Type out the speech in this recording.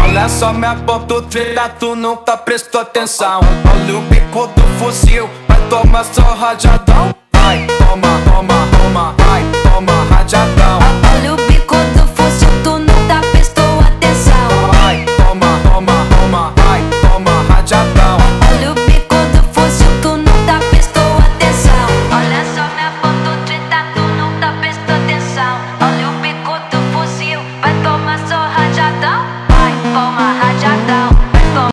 Olha só minha ponta treta, tu nunca prestou atenção. Olha o bico do fuzil, vai tomar só rajadão.